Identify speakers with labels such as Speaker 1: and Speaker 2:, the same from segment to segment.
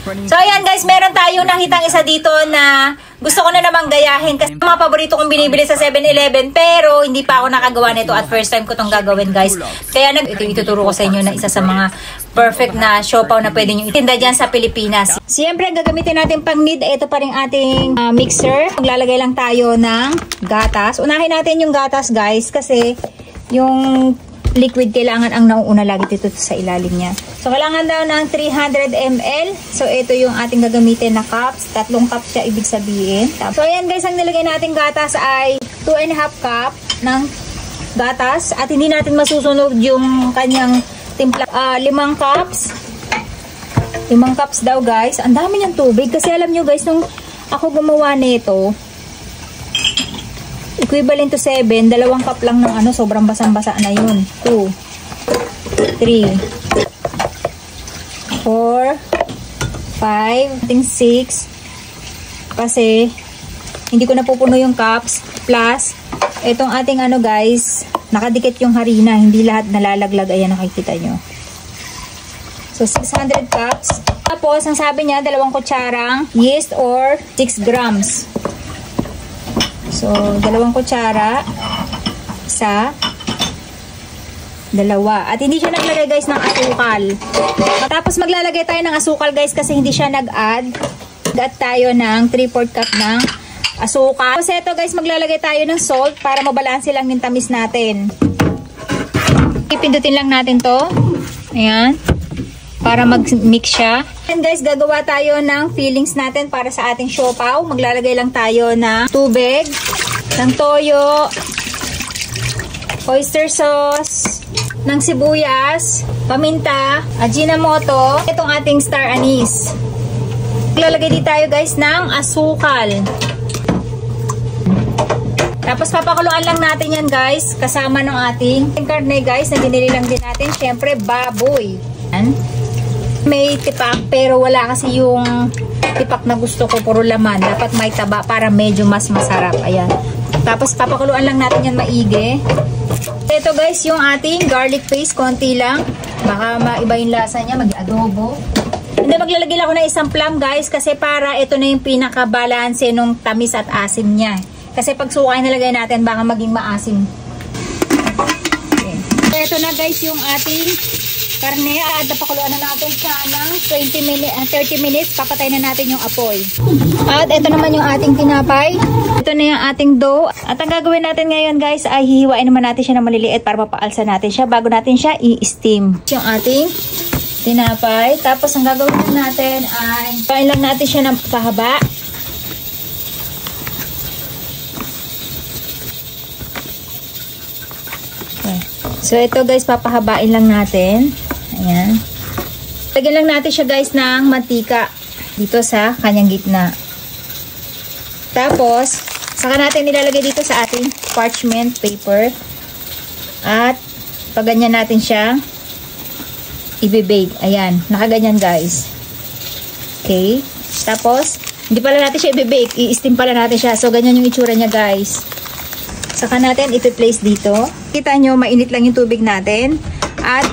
Speaker 1: So ayan guys, meron tayong nakitang isa dito na gusto ko na namang gayahin kasi mga paborito kong binibili sa 7-Eleven pero hindi pa ako nakagawa nito at first time ko itong gagawin guys. Kaya ito ituturo ko sa inyo na isa sa mga perfect na siopaw na pwede nyo itinda dyan sa Pilipinas. Siyempre gagamitin natin pang need, ito pa rin ating mixer. Maglalagay lang tayo ng gatas. Unahin natin yung gatas guys kasi yung liquid kailangan ang nauuna lagi dito sa ilalim niya. So, kailangan daw ng 300 ml. So, ito yung ating gagamitin na cups. 3 cups siya ibig sabihin. So, ayan guys, ang nilagay natin gatas ay 2.5 cup ng gatas. At hindi natin masusunog yung kanyang timpla. 5 cups. 5 cups daw guys. Ang dami niyang tubig. Kasi alam nyo guys, nung ako gumawa nito, equivalent to 7, 2 cup lang ng sobrang basang-basa na yun. 2, 3, 4, 5, 6. Kasi, hindi ko napupuno yung cups. Plus, itong ating guys, nakadikit yung harina. Hindi lahat nalalaglag. Ayan, nakikita nyo. So, 600 cups. Tapos, ang sabi niya, 2 kutsarang yeast or 6 grams. So, 2 kutsara sa 2. At hindi siya naglagay guys ng asukal. Tapos maglalagay tayo ng asukal guys kasi hindi siya nag-add. Add tayo ng 3/4 cup ng asukal. Tapos ito guys, maglalagay tayo ng salt para mabalanse lang yung tamis natin. Ipindutin lang natin to. Ayan. Para mag-mix siya. And guys, gagawa tayo ng fillings natin para sa ating siopaw. Maglalagay lang tayo ng tubig, ng toyo, oyster sauce, ng sibuyas, paminta, ajinomoto, itong ating star anise. Maglalagay din tayo guys ng asukal. Tapos papakuluan lang natin yan guys, kasama ng ating karne guys, na binili lang din natin, syempre baboy. Yan. May tipak pero wala kasi yung tipak na gusto ko, puro laman. Dapat may taba para medyo mas masarap. Ayan. Tapos papakuluan lang natin yan maigi. Ito guys yung ating garlic paste, konti lang. Baka maiba yung lasa niya, mag-adobo. Hindi, maglalagay lang ako ng isang plum guys kasi para ito na yung pinaka-balanse nung tamis at asim niya. Kasi pag sukay nilagay natin baka maging maasim. Okay. Ito na guys yung ating karne, at napakuluan na natin siya ng 30 minutes, papatay na natin yung apoy. At ito naman yung ating tinapay. Ito na yung ating dough. At ang gagawin natin ngayon guys ay hihiwain naman natin siya ng maliliit para mapaalsa natin siya bago natin siya i-steam. Yung ating tinapay. Tapos ang gagawin natin ay pain lang natin siya ng pahaba. Okay. So ito guys, papahabain lang natin. Ayan. Lagyan lang natin siya guys ng mantika dito sa kanyang gitna. Tapos, saka natin nilalagay dito sa ating parchment paper. At, pag ganyan natin siya, i-bake. Ayan, nakaganyan guys. Okay. Tapos, hindi pala natin siya i-bake. I-steam pala natin siya. So, ganyan yung itsura niya guys. Saka natin iti-place dito. Kita nyo, mainit lang yung tubig natin. At,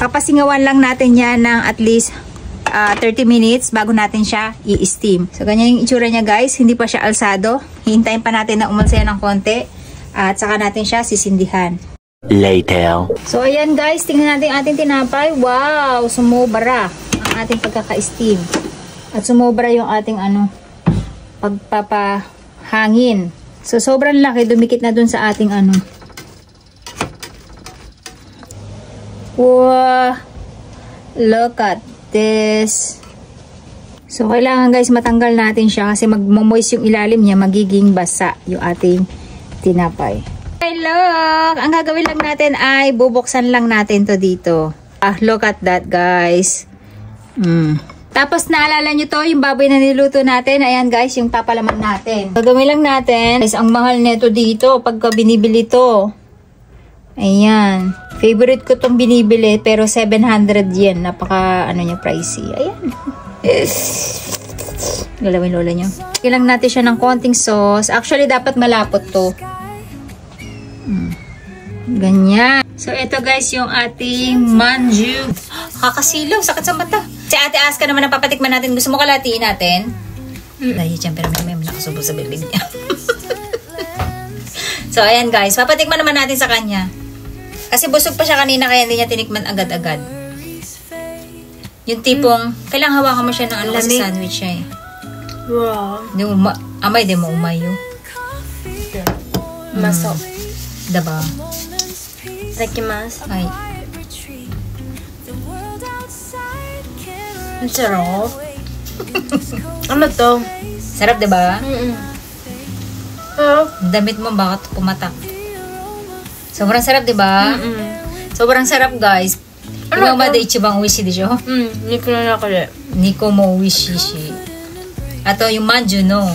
Speaker 1: papasingawan lang natin yan ng at least 30 minutes bago natin siya i-steam. So, ganyan yung itsura niya guys. Hindi pa siya alsado. Hihintayin pa natin na umalsa yan ng konti. At saka natin siya sisindihan.
Speaker 2: Later.
Speaker 1: So, ayan guys. Tingnan natin ating tinapay. Wow! Sumobra ang ating pagkaka-steam. At sumobra yung ating pagpapahangin. So, sobrang laki. Dumikit na dun sa ating Wow! Look at this. So, kailangan guys matanggal natin siya kasi magmo-moist yung ilalim niya, magiging basa yung ating tinapay. Hey, look! Ang gagawin lang natin ay bubuksan lang natin to dito. Look at that guys. Tapos naalala nyo to, yung baboy na niluto natin. Ayan guys, yung papalaman natin. Gagawin lang natin. Guys, ang mahal nito dito pagka binibili to. Ayan. Favorite ko tong binibili pero 700 yen. Napaka niya pricey. Ayan. Galawin lola nyo. Kailangan natin siya ng konting sauce. Actually dapat malapot to. Ganyan. So ito guys yung ating manju. Kakasilaw. Sakit sa mata. Si Ate Aska naman ang papatikman natin. Gusto mo kalatiin natin? Dahil siyempre may nakasubo sa bibig niya. So, ayan guys. Papatikman naman natin sa kanya. Kasi busog pa siya kanina kaya hindi niya tinikman agad-agad. Yung tipong, kailangan hawakan mo siya ng ano kasi sandwich siya eh.
Speaker 2: Wow.
Speaker 1: Amay di mo umayo.
Speaker 2: Maso.
Speaker 1: Diba?
Speaker 2: Itakimasu.
Speaker 1: Ay.
Speaker 2: Ang sarap. Ano to?
Speaker 1: Sarap diba?
Speaker 2: Sarap.
Speaker 1: Damit mo bakit pumatak? Sobrang sarap diba? Sobrang sarap guys. Ano ba de ichibang oishi desho?
Speaker 2: Niku no naka de.
Speaker 1: Nico mo oishi shi. Ato yung manju no.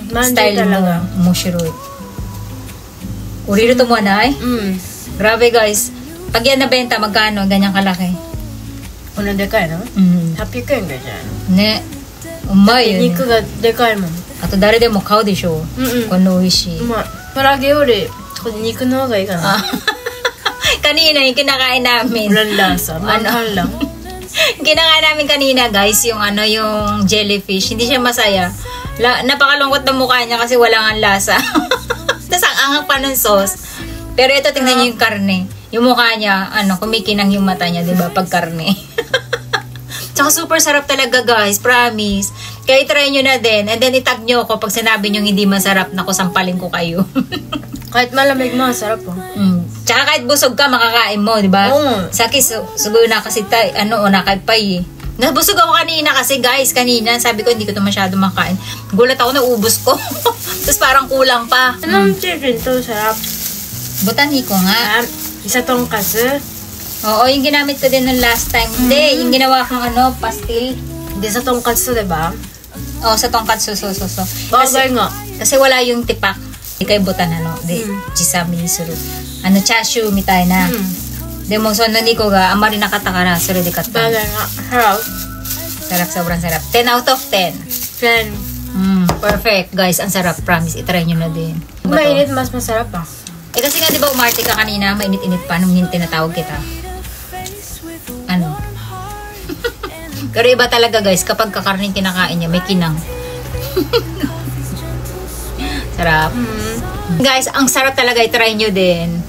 Speaker 2: Manju
Speaker 1: Style
Speaker 2: talaga.
Speaker 1: mo mushiroi. Uriru to mo anay? Grabe guys. Pag yan nabenta, magkano? Ganyang kalaki.
Speaker 2: Ano dekai no? 800円ぐらいじゃないの?
Speaker 1: ね。うまいよね。
Speaker 2: 肉がでかいもん。
Speaker 1: あと誰でも買うでしょ。この美味しい。
Speaker 2: うまい。唐揚げよりこれ肉の方がいいかな。
Speaker 1: Kanina yung kinakain namin.
Speaker 2: Walang lasa. Manghang lang.
Speaker 1: Kinakain namin kanina guys, yung yung jellyfish. Hindi siya masaya. Napakalungkot ng mukha niya kasi wala nga lasa. Tapos ang angang pa ng sauce. Pero ito, tingnan niyo yung karne. Yung mukha niya, kumikinang yung mata niya, di ba? Pag karne. Tsaka super sarap talaga guys, promise. Kaya try nyo na din. And then itag nyo ako pag sinabi nyo hindi masarap na sampalin ko kayo.
Speaker 2: Kahit malamig mo, sarap po.
Speaker 1: Tsaka kahit busog ka, makakain mo, di ba?
Speaker 2: Oo.
Speaker 1: Saki, sugoy na kasi nakagpay eh. Nabusog ako kanina kasi guys, kanina sabi ko hindi ko ito masyado makain. Gulat ako, naubos ko. Tapos parang kulang pa.
Speaker 2: Anong chicken to? Sarap.
Speaker 1: Botaniko nga.
Speaker 2: Isa tong kasu.
Speaker 1: Oo, yung ginamit ko din nung last time. Hindi, yung ginawa kong pastil.
Speaker 2: Hindi sa tongkatsu, diba?
Speaker 1: Oo, sa tongkatsu, so.
Speaker 2: Bagay nga.
Speaker 1: Kasi wala yung tipak. Di kayo butan, chisami ni suru. Chashu mitai na. De mo, so nandiko ga, amari nakatakara, suru di katta.
Speaker 2: Bagay nga. Sarap.
Speaker 1: Sarap, sobrang sarap. 10 out of 10.
Speaker 2: 10.
Speaker 1: Perfect, guys. Ang sarap, promise. Itry nyo na din.
Speaker 2: Mainit, mas masarap ah.
Speaker 1: Kasi nga, di ba, umarte ka kanina, mainit-init pa nung tinatawag kita. Pero iba talaga guys, kapag kakarning kinakain niya, may kinang. Sarap. Guys, ang sarap talaga, i-try nyo din.